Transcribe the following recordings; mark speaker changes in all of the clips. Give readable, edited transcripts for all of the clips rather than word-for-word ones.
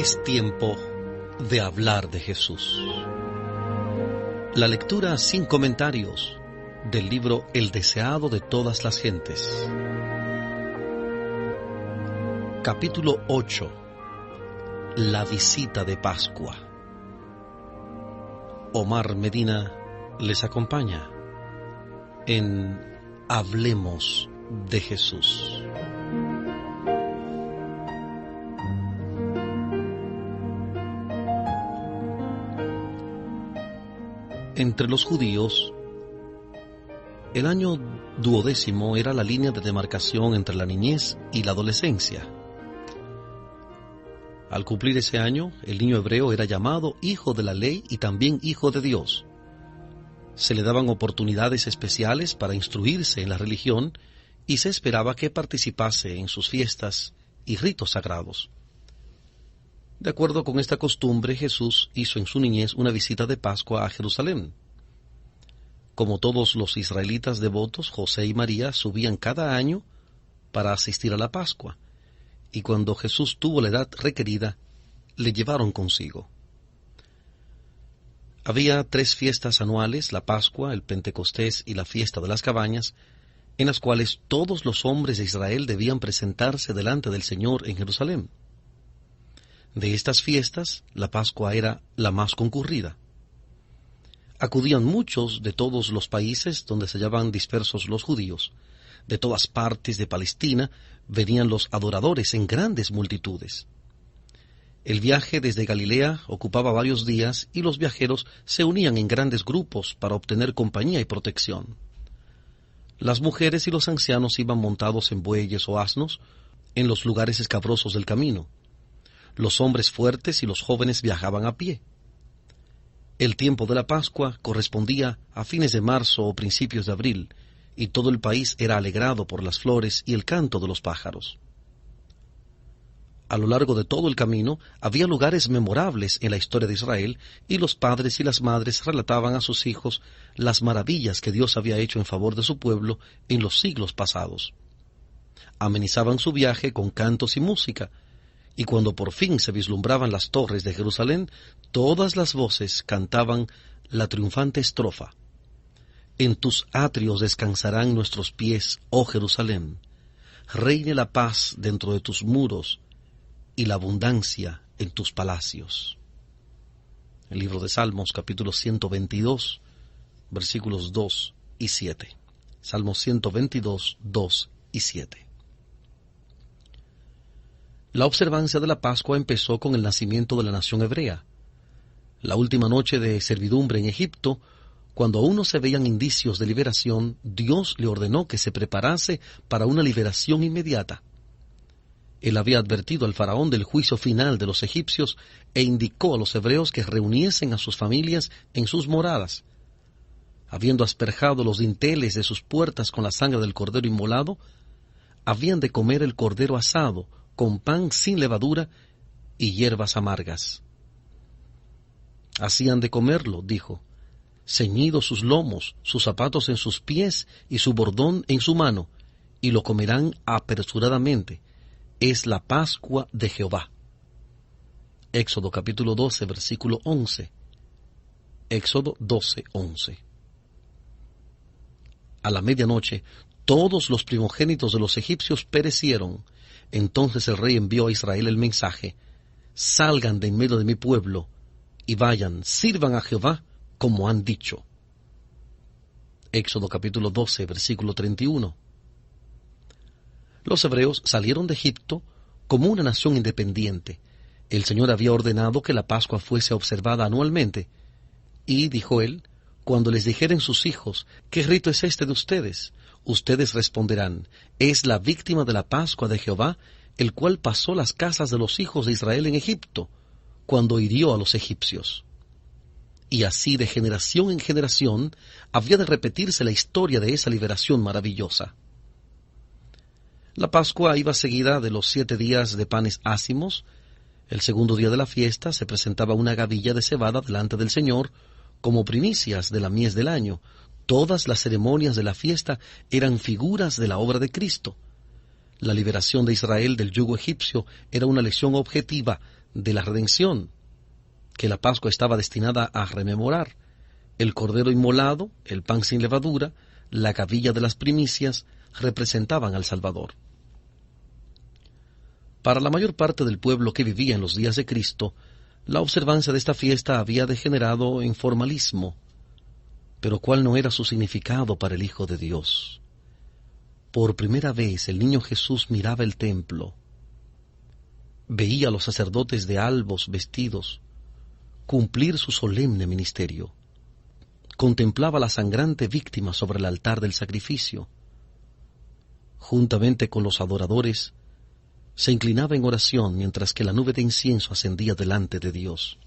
Speaker 1: Es tiempo de hablar de Jesús. La lectura sin comentarios del libro El deseado de todas las gentes. Capítulo 8. La visita de Pascua. Omar Medina les acompaña en Hablemos de Jesús. Entre los judíos, el año 12º era la línea de demarcación entre la niñez y la adolescencia. Al cumplir ese año, el niño hebreo era llamado hijo de la ley y también hijo de Dios. Se le daban oportunidades especiales para instruirse en la religión y se esperaba que participase en sus fiestas y ritos sagrados. De acuerdo con esta costumbre, Jesús hizo en su niñez una visita de Pascua a Jerusalén. Como todos los israelitas devotos, José y María subían cada año para asistir a la Pascua, y cuando Jesús tuvo la edad requerida, le llevaron consigo. Había 3 fiestas anuales, la Pascua, el Pentecostés y la fiesta de las cabañas, en las cuales todos los hombres de Israel debían presentarse delante del Señor en Jerusalén. De estas fiestas, la Pascua era la más concurrida. Acudían muchos de todos los países donde se hallaban dispersos los judíos. De todas partes de Palestina venían los adoradores en grandes multitudes. El viaje desde Galilea ocupaba varios días y los viajeros se unían en grandes grupos para obtener compañía y protección. Las mujeres y los ancianos iban montados en bueyes o asnos en los lugares escabrosos del camino. Los hombres fuertes y los jóvenes viajaban a pie. El tiempo de la Pascua correspondía a fines de marzo o principios de abril, y todo el país era alegrado por las flores y el canto de los pájaros. A lo largo de todo el camino había lugares memorables en la historia de Israel, y los padres y las madres relataban a sus hijos las maravillas que Dios había hecho en favor de su pueblo en los siglos pasados. Amenizaban su viaje con cantos y música, y cuando por fin se vislumbraban las torres de Jerusalén, todas las voces cantaban la triunfante estrofa: En tus atrios descansarán nuestros pies, oh Jerusalén. Reine la paz dentro de tus muros y la abundancia en tus palacios. El libro de Salmos, capítulo 122, versículos 2 y 7. Salmos 122, 2 y 7. La observancia de la Pascua empezó con el nacimiento de la nación hebrea. La última noche de servidumbre en Egipto, cuando aún no se veían indicios de liberación, Dios le ordenó que se preparase para una liberación inmediata. Él había advertido al faraón del juicio final de los egipcios e indicó a los hebreos que reuniesen a sus familias en sus moradas. Habiendo asperjado los dinteles de sus puertas con la sangre del cordero inmolado, habían de comer el cordero asado, con pan sin levadura y hierbas amargas. Hacían de comerlo, dijo, ceñidos sus lomos, sus zapatos en sus pies y su bordón en su mano, y lo comerán apresuradamente. Es la Pascua de Jehová. Éxodo capítulo 12, versículo 11. Éxodo 12, 11. A la medianoche, todos los primogénitos de los egipcios perecieron. Entonces el rey envió a Israel el mensaje: salgan de en medio de mi pueblo, y vayan, sirvan a Jehová, como han dicho. Éxodo capítulo 12, versículo 31. Los hebreos salieron de Egipto como una nación independiente. El Señor había ordenado que la Pascua fuese observada anualmente. Y, dijo él, cuando les dijeren sus hijos, ¿qué rito es este de ustedes? Ustedes responderán, es la víctima de la Pascua de Jehová, el cual pasó las casas de los hijos de Israel en Egipto, cuando hirió a los egipcios. Y así de generación en generación había de repetirse la historia de esa liberación maravillosa. La Pascua iba seguida de los 7 días de panes ácimos. El segundo día de la fiesta se presentaba una gavilla de cebada delante del Señor, como primicias de la mies del año. Todas las ceremonias de la fiesta eran figuras de la obra de Cristo. La liberación de Israel del yugo egipcio era una lección objetiva de la redención, que la Pascua estaba destinada a rememorar. El cordero inmolado, el pan sin levadura, la gavilla de las primicias representaban al Salvador. Para la mayor parte del pueblo que vivía en los días de Cristo, la observancia de esta fiesta había degenerado en formalismo. Pero ¿cuál no era su significado para el Hijo de Dios? Por primera vez el niño Jesús miraba el templo, veía a los sacerdotes de albos vestidos cumplir su solemne ministerio, contemplaba la sangrante víctima sobre el altar del sacrificio. Juntamente con los adoradores, se inclinaba en oración mientras que la nube de incienso ascendía delante de Dios.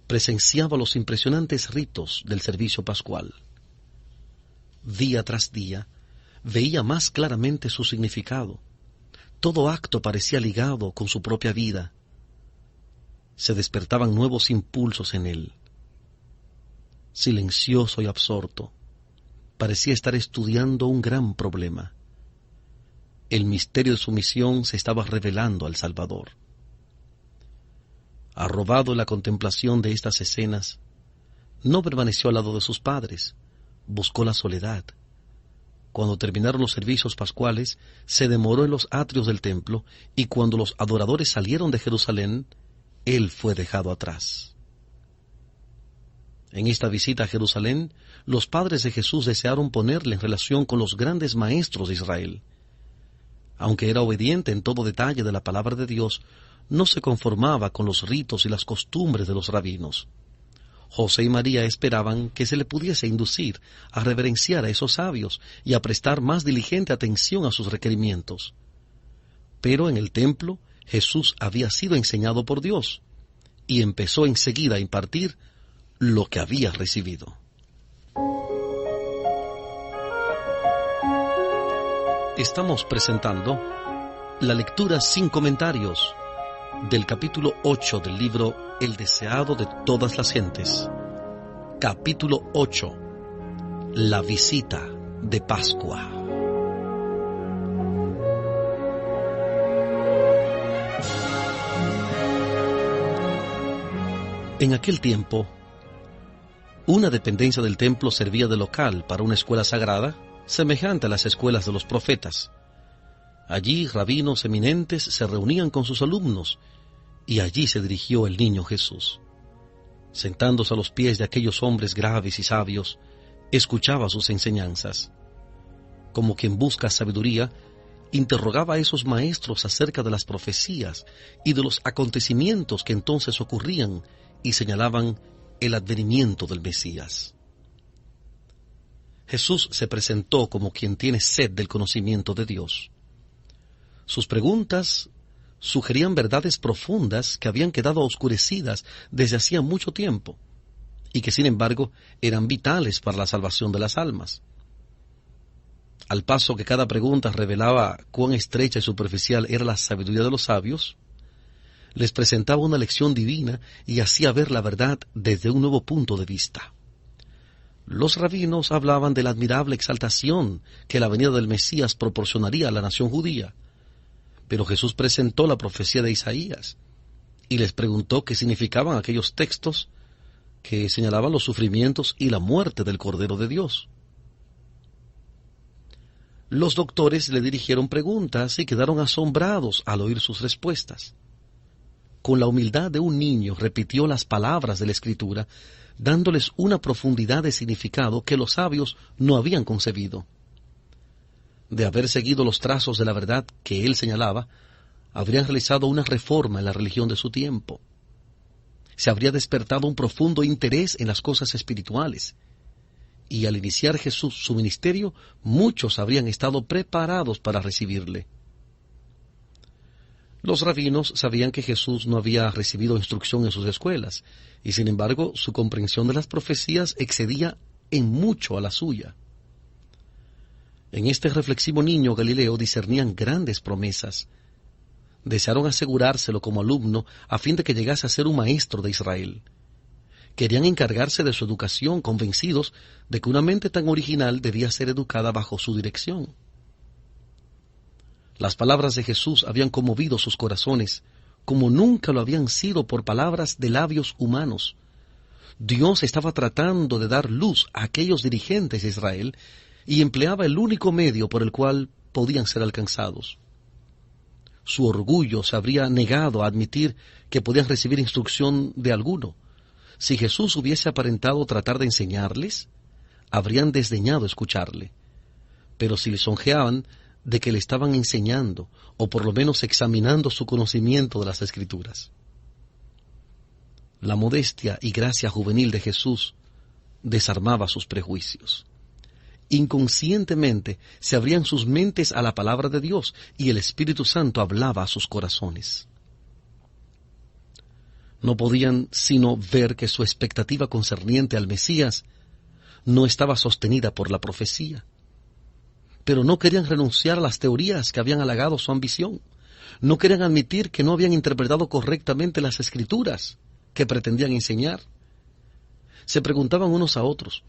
Speaker 1: Presenciaba los impresionantes ritos del servicio pascual. Día tras día, veía más claramente su significado. Todo acto parecía ligado con su propia vida. Se despertaban nuevos impulsos en él. Silencioso y absorto, parecía estar estudiando un gran problema. El misterio de su misión se estaba revelando al Salvador. Arrobado en la contemplación de estas escenas, no permaneció al lado de sus padres, buscó la soledad. Cuando terminaron los servicios pascuales, se demoró en los atrios del templo, y cuando los adoradores salieron de Jerusalén, él fue dejado atrás. En esta visita a Jerusalén, los padres de Jesús desearon ponerle en relación con los grandes maestros de Israel. Aunque era obediente en todo detalle de la palabra de Dios, no se conformaba con los ritos y las costumbres de los rabinos. José y María esperaban que se le pudiese inducir a reverenciar a esos sabios y a prestar más diligente atención a sus requerimientos. Pero en el templo, Jesús había sido enseñado por Dios, y empezó enseguida a impartir lo que había recibido. Estamos presentando la lectura sin comentarios del capítulo 8 del libro El deseado de todas las gentes. Capítulo 8. La visita de Pascua. En aquel tiempo, una dependencia del templo servía de local para una escuela sagrada, semejante a las escuelas de los profetas. Allí rabinos eminentes se reunían con sus alumnos, y allí se dirigió el niño Jesús. Sentándose a los pies de aquellos hombres graves y sabios, escuchaba sus enseñanzas. Como quien busca sabiduría, interrogaba a esos maestros acerca de las profecías y de los acontecimientos que entonces ocurrían y señalaban el advenimiento del Mesías. Jesús se presentó como quien tiene sed del conocimiento de Dios. Sus preguntas sugerían verdades profundas que habían quedado oscurecidas desde hacía mucho tiempo y que, sin embargo, eran vitales para la salvación de las almas. Al paso que cada pregunta revelaba cuán estrecha y superficial era la sabiduría de los sabios, les presentaba una lección divina y hacía ver la verdad desde un nuevo punto de vista. Los rabinos hablaban de la admirable exaltación que la venida del Mesías proporcionaría a la nación judía, pero Jesús presentó la profecía de Isaías y les preguntó qué significaban aquellos textos que señalaban los sufrimientos y la muerte del Cordero de Dios. Los doctores le dirigieron preguntas y quedaron asombrados al oír sus respuestas. Con la humildad de un niño repitió las palabras de la Escritura, dándoles una profundidad de significado que los sabios no habían concebido. De haber seguido los trazos de la verdad que él señalaba, habrían realizado una reforma en la religión de su tiempo. Se habría despertado un profundo interés en las cosas espirituales, y al iniciar Jesús su ministerio, muchos habrían estado preparados para recibirle. Los rabinos sabían que Jesús no había recibido instrucción en sus escuelas, y sin embargo su comprensión de las profecías excedía en mucho a la suya. En este reflexivo niño Galileo discernían grandes promesas. Desearon asegurárselo como alumno a fin de que llegase a ser un maestro de Israel. Querían encargarse de su educación, convencidos de que una mente tan original debía ser educada bajo su dirección. Las palabras de Jesús habían conmovido sus corazones, como nunca lo habían sido por palabras de labios humanos. Dios estaba tratando de dar luz a aquellos dirigentes de Israel y empleaba el único medio por el cual podían ser alcanzados. Su orgullo se habría negado a admitir que podían recibir instrucción de alguno. Si Jesús hubiese aparentado tratar de enseñarles, habrían desdeñado escucharle. Pero si lisonjeaban de que le estaban enseñando, o por lo menos examinando su conocimiento de las Escrituras. La modestia y gracia juvenil de Jesús desarmaba sus prejuicios. Inconscientemente se abrían sus mentes a la palabra de Dios y el Espíritu Santo hablaba a sus corazones. No podían sino ver que su expectativa concerniente al Mesías no estaba sostenida por la profecía. Pero no querían renunciar a las teorías que habían halagado su ambición. No querían admitir que no habían interpretado correctamente las Escrituras que pretendían enseñar. Se preguntaban unos a otros,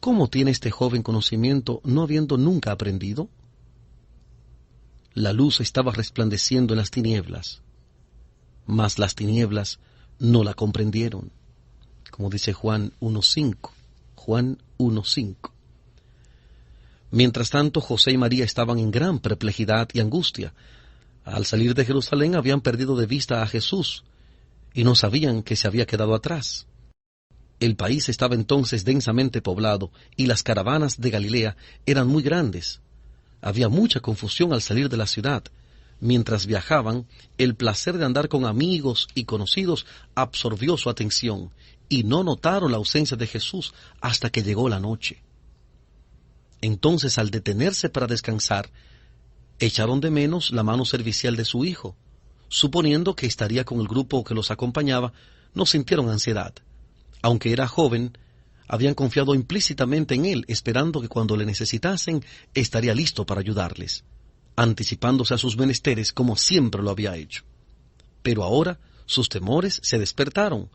Speaker 1: ¿cómo tiene este joven conocimiento no habiendo nunca aprendido? La luz estaba resplandeciendo en las tinieblas, mas las tinieblas no la comprendieron, como dice Juan 1:5. Juan 1:5. Mientras tanto, José y María estaban en gran perplejidad y angustia. Al salir de Jerusalén habían perdido de vista a Jesús y no sabían que se había quedado atrás. El país estaba entonces densamente poblado y las caravanas de Galilea eran muy grandes. Había mucha confusión al salir de la ciudad. Mientras viajaban, el placer de andar con amigos y conocidos absorbió su atención y no notaron la ausencia de Jesús hasta que llegó la noche. Entonces, al detenerse para descansar, echaron de menos la mano servicial de su hijo. Suponiendo que estaría con el grupo que los acompañaba, no sintieron ansiedad. Aunque era joven, habían confiado implícitamente en él, esperando que cuando le necesitasen, estaría listo para ayudarles, anticipándose a sus menesteres como siempre lo había hecho. Pero ahora sus temores se despertaron.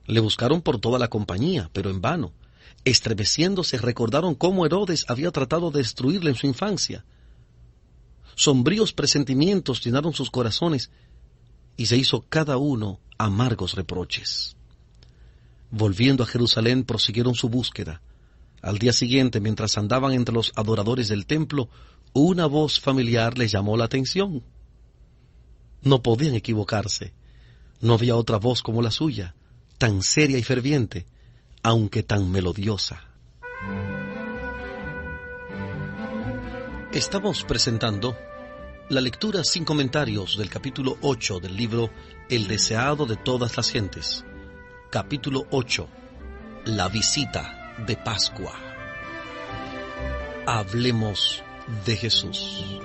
Speaker 1: Le buscaron por toda la compañía, pero en vano. Estremeciéndose, recordaron cómo Herodes había tratado de destruirle en su infancia. Sombríos presentimientos llenaron sus corazones y se hizo cada uno amargos reproches. Volviendo a Jerusalén, prosiguieron su búsqueda. Al día siguiente, mientras andaban entre los adoradores del templo, una voz familiar les llamó la atención. No podían equivocarse. No había otra voz como la suya, tan seria y ferviente, aunque tan melodiosa. Estamos presentando la lectura sin comentarios del capítulo 8 del libro El deseado de todas las gentes. Capítulo 8. La visita de Pascua. Hablemos de Jesús.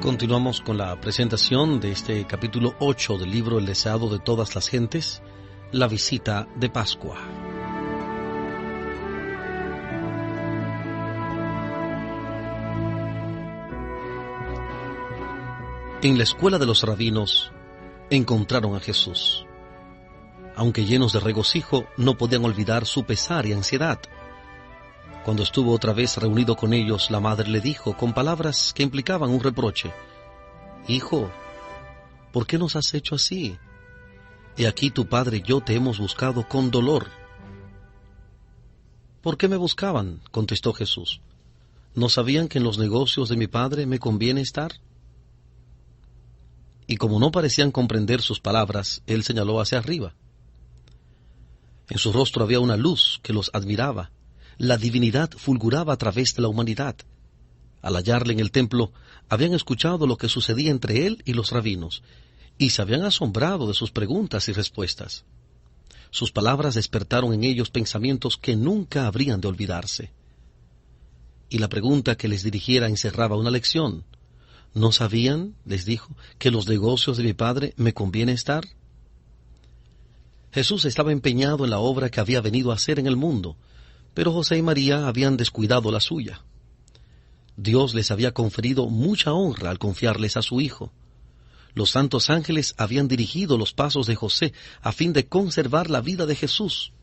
Speaker 1: Continuamos con la presentación de este capítulo 8 del libro El deseado de todas las gentes, la visita de Pascua. En la escuela de los rabinos encontraron a Jesús. Aunque llenos de regocijo, no podían olvidar su pesar y ansiedad. Cuando estuvo otra vez reunido con ellos, la madre le dijo, con palabras que implicaban un reproche: «Hijo, ¿por qué nos has hecho así? He aquí tu padre y yo te hemos buscado con dolor». «¿Por qué me buscaban?», contestó Jesús. «¿No sabían que en los negocios de mi padre me conviene estar?». Y como no parecían comprender sus palabras, él señaló hacia arriba. En su rostro había una luz que los admiraba. La divinidad fulguraba a través de la humanidad. Al hallarle en el templo, habían escuchado lo que sucedía entre él y los rabinos, y se habían asombrado de sus preguntas y respuestas. Sus palabras despertaron en ellos pensamientos que nunca habrían de olvidarse. Y la pregunta que les dirigiera encerraba una lección. ¿No sabían, les dijo, que en los negocios de mi padre me conviene estar? Jesús estaba empeñado en la obra que había venido a hacer en el mundo, pero José y María habían descuidado la suya. Dios les había conferido mucha honra al confiarles a su Hijo. Los santos ángeles habían dirigido los pasos de José a fin de conservar la vida de Jesús.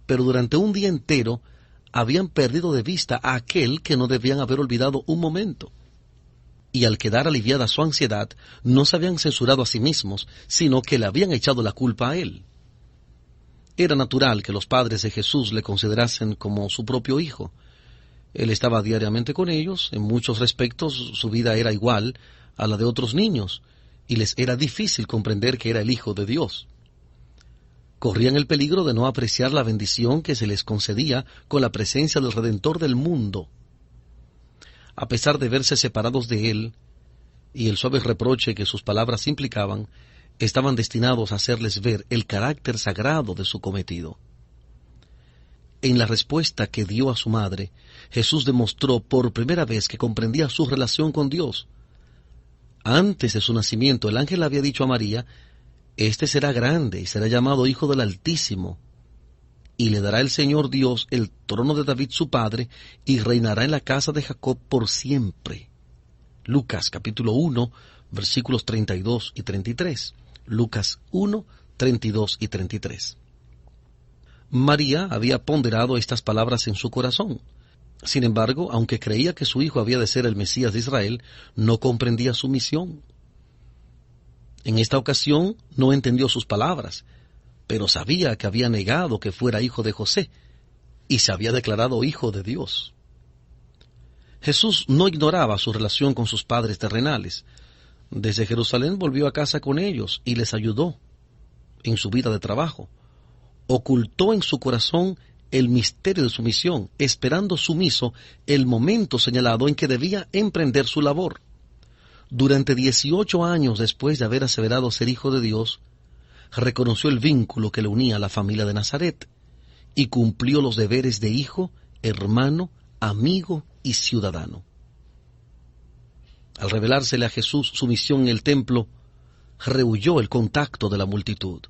Speaker 1: Pero durante un día entero habían perdido de vista a aquel que no debían haber olvidado un momento. Y al quedar aliviada su ansiedad, no se habían censurado a sí mismos, sino que le habían echado la culpa a él. Era natural que los padres de Jesús le considerasen como su propio hijo. Él estaba diariamente con ellos, en muchos respectos su vida era igual a la de otros niños, y les era difícil comprender que era el Hijo de Dios. Corrían el peligro de no apreciar la bendición que se les concedía con la presencia del Redentor del mundo. A pesar de verse separados de él, y el suave reproche que sus palabras implicaban, estaban destinados a hacerles ver el carácter sagrado de su cometido. En la respuesta que dio a su madre, Jesús demostró por primera vez que comprendía su relación con Dios. Antes de su nacimiento, el ángel había dicho a María: «Este será grande y será llamado Hijo del Altísimo, y le dará el Señor Dios el trono de David su padre, y reinará en la casa de Jacob por siempre». Lucas capítulo 1, versículos 32 y 33. Lucas 1, 32 y 33. María había ponderado estas palabras en su corazón. Sin embargo, aunque creía que su hijo había de ser el Mesías de Israel, no comprendía su misión. En esta ocasión no entendió sus palabras, pero sabía que había negado que fuera hijo de José, y se había declarado hijo de Dios. Jesús no ignoraba su relación con sus padres terrenales. Desde Jerusalén volvió a casa con ellos y les ayudó en su vida de trabajo. Ocultó en su corazón el misterio de su misión, esperando sumiso el momento señalado en que debía emprender su labor. Durante 18 años después de haber aseverado ser hijo de Dios, reconoció el vínculo que le unía a la familia de Nazaret y cumplió los deberes de hijo, hermano, amigo y ciudadano. Al revelársele a Jesús su misión en el templo, rehuyó el contacto de la multitud.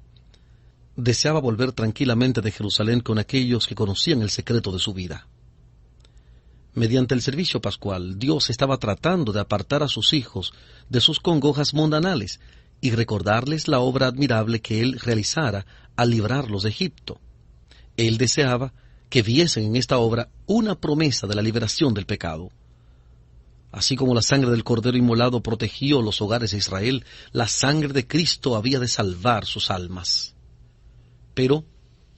Speaker 1: Deseaba volver tranquilamente de Jerusalén con aquellos que conocían el secreto de su vida. Mediante el servicio pascual, Dios estaba tratando de apartar a sus hijos de sus congojas mundanales y recordarles la obra admirable que Él realizara al librarlos de Egipto. Él deseaba que viesen en esta obra una promesa de la liberación del pecado. Así como la sangre del Cordero inmolado protegió los hogares de Israel, la sangre de Cristo había de salvar sus almas. Pero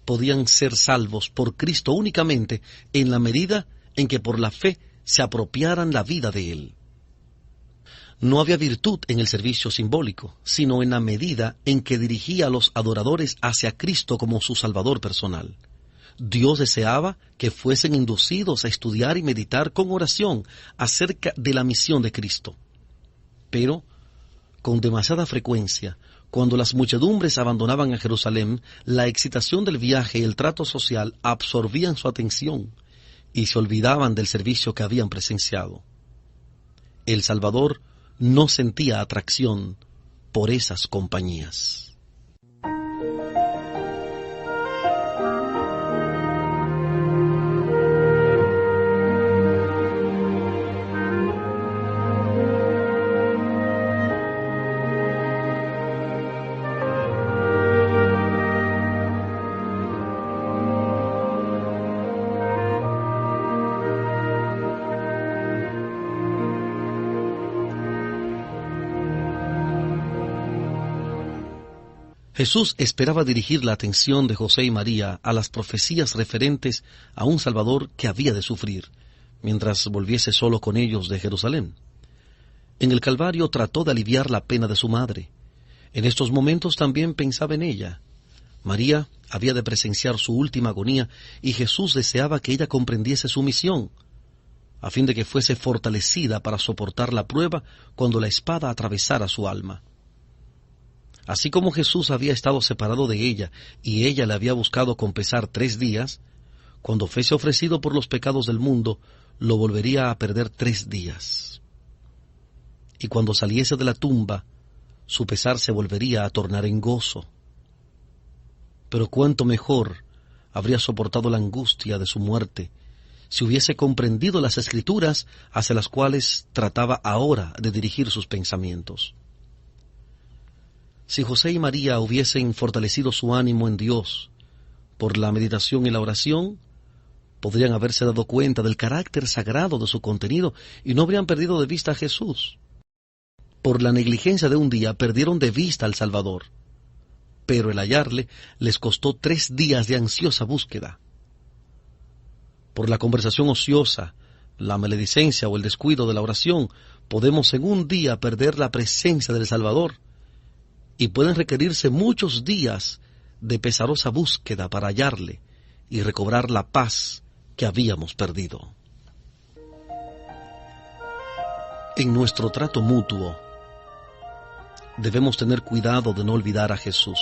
Speaker 1: podían ser salvos por Cristo únicamente en la medida en que por la fe se apropiaran la vida de Él. No había virtud en el servicio simbólico, sino en la medida en que dirigía a los adoradores hacia Cristo como su Salvador personal. Dios deseaba que fuesen inducidos a estudiar y meditar con oración acerca de la misión de Cristo. Pero, con demasiada frecuencia, cuando las muchedumbres abandonaban a Jerusalén, la excitación del viaje y el trato social absorbían su atención y se olvidaban del servicio que habían presenciado. El Salvador no sentía atracción por esas compañías. Jesús esperaba dirigir la atención de José y María a las profecías referentes a un Salvador que había de sufrir, mientras volviese solo con ellos de Jerusalén. En el Calvario trató de aliviar la pena de su madre. En estos momentos también pensaba en ella. María había de presenciar su última agonía y Jesús deseaba que ella comprendiese su misión, a fin de que fuese fortalecida para soportar la prueba cuando la espada atravesara su alma. Así como Jesús había estado separado de ella y ella le había buscado con pesar 3 días, cuando fuese ofrecido por los pecados del mundo, lo volvería a perder 3 días. Y cuando saliese de la tumba, su pesar se volvería a tornar en gozo. Pero cuánto mejor habría soportado la angustia de su muerte si hubiese comprendido las Escrituras hacia las cuales trataba ahora de dirigir sus pensamientos. Si José y María hubiesen fortalecido su ánimo en Dios por la meditación y la oración, podrían haberse dado cuenta del carácter sagrado de su contenido y no habrían perdido de vista a Jesús. Por la negligencia de un día perdieron de vista al Salvador, pero el hallarle les costó 3 días de ansiosa búsqueda. Por la conversación ociosa, la maledicencia o el descuido de la oración, podemos en un día perder la presencia del Salvador, y pueden requerirse muchos días de pesarosa búsqueda para hallarle y recobrar la paz que habíamos perdido. En nuestro trato mutuo, debemos tener cuidado de no olvidar a Jesús,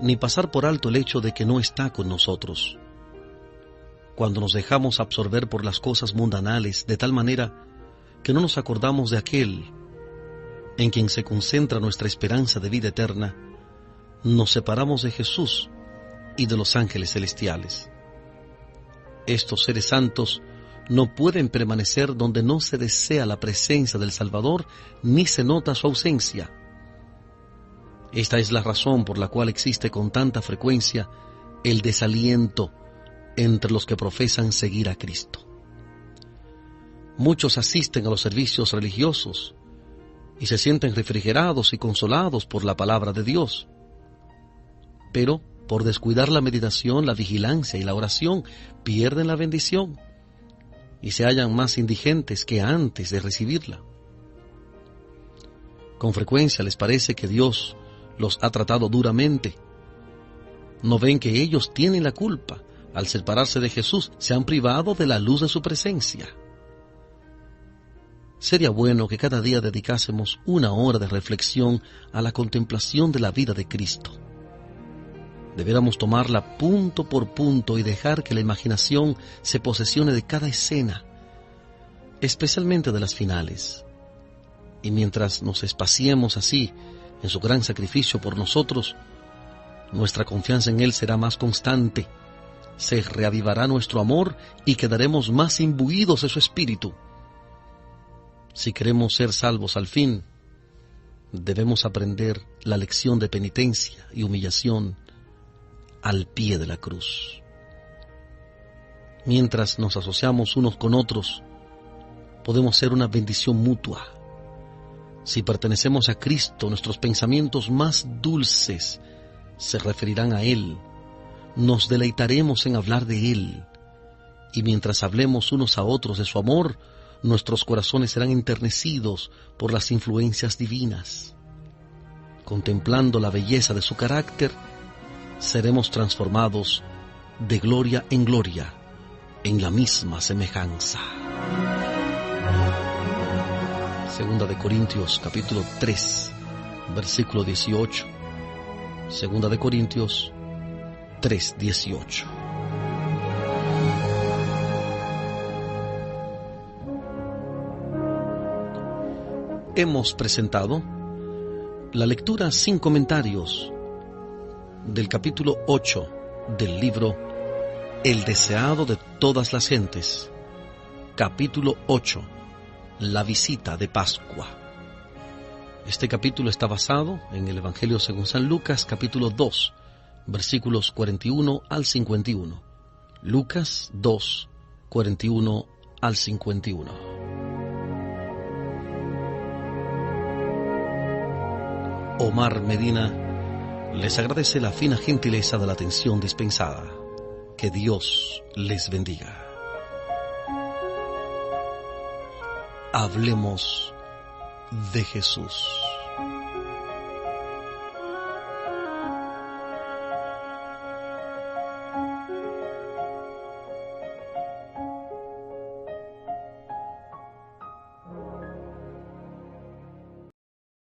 Speaker 1: ni pasar por alto el hecho de que no está con nosotros. Cuando nos dejamos absorber por las cosas mundanales de tal manera que no nos acordamos de aquel en quien se concentra nuestra esperanza de vida eterna, nos separamos de Jesús y de los ángeles celestiales. Estos seres santos no pueden permanecer donde no se desea la presencia del Salvador ni se nota su ausencia. Esta es la razón por la cual existe con tanta frecuencia el desaliento entre los que profesan seguir a Cristo. Muchos asisten a los servicios religiosos y se sienten refrigerados y consolados por la palabra de Dios. Pero, por descuidar la meditación, la vigilancia y la oración, pierden la bendición y se hallan más indigentes que antes de recibirla. Con frecuencia les parece que Dios los ha tratado duramente. No ven que ellos tienen la culpa. Al separarse de Jesús, se han privado de la luz de su presencia. Sería bueno que cada día dedicásemos 1 hora de reflexión a la contemplación de la vida de Cristo. Deberíamos tomarla punto por punto y dejar que la imaginación se posesione de cada escena, especialmente de las finales. Y mientras nos espaciemos así en su gran sacrificio por nosotros, nuestra confianza en Él será más constante, se reavivará nuestro amor y quedaremos más imbuidos de su espíritu. Si queremos ser salvos al fin, debemos aprender la lección de penitencia y humillación al pie de la cruz. Mientras nos asociamos unos con otros, podemos ser una bendición mutua. Si pertenecemos a Cristo, nuestros pensamientos más dulces se referirán a Él. Nos deleitaremos en hablar de Él. Y mientras hablemos unos a otros de su amor, nuestros corazones serán enternecidos por las influencias divinas. Contemplando la belleza de su carácter, seremos transformados de gloria en gloria en la misma semejanza. Segunda de Corintios capítulo 3, versículo 18. Segunda de Corintios 3:18. hemos presentado la lectura sin comentarios del capítulo 8 del libro El deseado de todas las gentes, capítulo 8, la visita de Pascua. Este capítulo está basado en el Evangelio según San Lucas, capítulo 2, versículos 41 al 51. Lucas 2, 41 al 51. Omar Medina les agradece la fina gentileza de la atención dispensada. Que Dios les bendiga. Hablemos de Jesús.